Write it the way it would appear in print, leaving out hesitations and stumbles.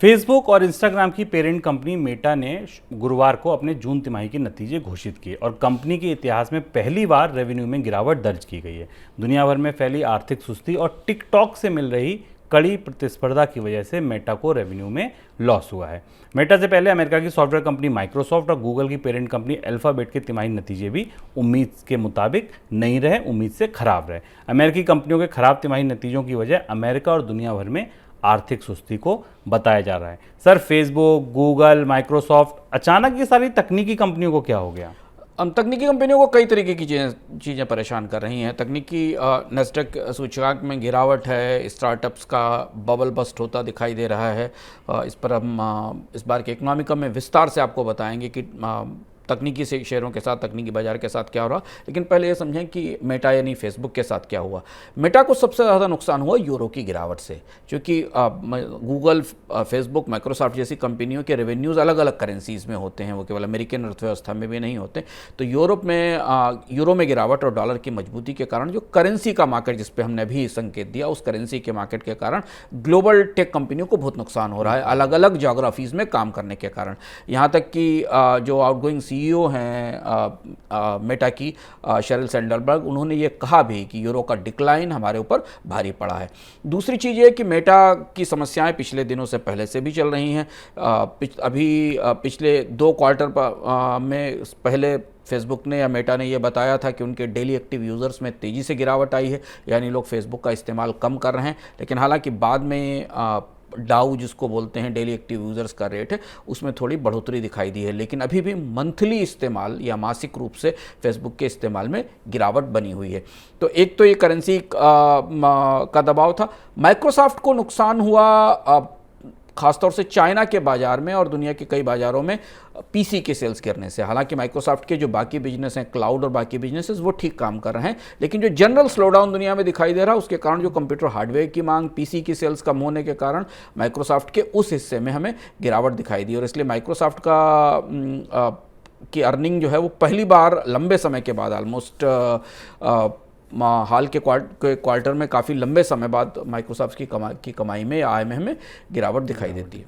Facebook और Instagram की parent company Meta ने गुरुवार को अपने जून तिमाही के नतीजे घोषित किए और कंपनी के इतिहास में पहली बार रेवेन्यू में गिरावट दर्ज की गई है। दुनिया भर में फैली आर्थिक सुस्ती और टिकटॉक से मिल रही कड़ी प्रतिस्पर्धा की वजह से मेटा को रेवेन्यू में लॉस हुआ है। मेटा से पहले अमेरिका की सॉफ्टवेयर कंपनी माइक्रोसॉफ्ट और गूगल की पेरेंट कंपनी अल्फाबेट के तिमाही नतीजे भी उम्मीद के मुताबिक नहीं रहे, उम्मीद से खराब रहे। अमेरिकी कंपनियों के खराब तिमाही नतीजों की वजह अमेरिका और दुनिया भर में आर्थिक सुस्ती को बताया जा रहा है। सर, फेसबुक, गूगल, माइक्रोसॉफ्ट, अचानक ये सारी तकनीकी कंपनियों को क्या हो गया? तकनीकी कंपनियों को कई तरीके की चीज़ें परेशान कर रही हैं। तकनीकी नैस्डैक सूचकांक में गिरावट है, स्टार्टअप्स का बबल बस्ट होता दिखाई दे रहा है। इस पर हम इस बार के इकोनॉमिका में विस्तार से आपको बताएंगे कि तकनीकी से शेयरों के साथ, तकनीकी बाजार के साथ क्या हो रहा। लेकिन पहले ये समझें कि मेटा यानी फेसबुक के साथ क्या हुआ। मेटा को सबसे ज़्यादा नुकसान हुआ यूरो की गिरावट से, क्योंकि गूगल, फेसबुक, माइक्रोसॉफ्ट जैसी कंपनियों के रेवेन्यूज़ अलग अलग करेंसीज़ में होते हैं, वो केवल अमेरिकन अर्थव्यवस्था में भी नहीं होते। तो यूरोप में यूरो में गिरावट और डॉलर की मजबूती के कारण जो करेंसी का मार्केट, जिस पर हमने अभी संकेत दिया, उस करेंसी के मार्केट के कारण ग्लोबल टेक कंपनियों को बहुत नुकसान हो रहा है, अलग अलग जोग्राफीज़ में काम करने के कारण। यहाँ तक कि जो आउटगोइंग सीईओ हैं मेटा की, शेरिल सैंडलबर्ग, उन्होंने ये कहा भी कि यूरो का डिक्लाइन हमारे ऊपर भारी पड़ा है। दूसरी चीज़ ये कि मेटा की समस्याएं पिछले दिनों से पहले से भी चल रही हैं। पिछले 2 क्वार्टर में पहले फेसबुक ने या मेटा ने ये बताया था कि उनके डेली एक्टिव यूज़र्स में तेज़ी से गिरावट आई है, यानी लोग फेसबुक का इस्तेमाल कम कर रहे हैं। लेकिन हालांकि बाद में डाउ, जिसको बोलते हैं डेली एक्टिव यूज़र्स का रेट है, उसमें थोड़ी बढ़ोतरी दिखाई दी है। लेकिन अभी भी मंथली इस्तेमाल या मासिक रूप से फेसबुक के इस्तेमाल में गिरावट बनी हुई है। तो एक तो ये करेंसी का दबाव था। माइक्रोसॉफ्ट को नुकसान हुआ खासतौर से चाइना के बाजार में और दुनिया के कई बाजारों में पीसी के सेल्स गिरने से। हालांकि माइक्रोसॉफ्ट के जो बाकी बिजनेस हैं, क्लाउड और बाकी बिजनेसेस, वो ठीक काम कर रहे हैं। लेकिन जो जनरल स्लोडाउन दुनिया में दिखाई दे रहा है, उसके कारण जो कंप्यूटर हार्डवेयर की मांग, पीसी की सेल्स कम होने के कारण माइक्रोसॉफ्ट के उस हिस्से में हमें गिरावट दिखाई दी। और इसलिए माइक्रोसॉफ्ट की अर्निंग जो है वो पहली बार लंबे समय के बाद, ऑलमोस्ट हाल के क्वार्टर में काफ़ी लंबे समय बाद माइक्रोसॉफ्ट की कमाई में या आय में हमें गिरावट दिखाई देती है।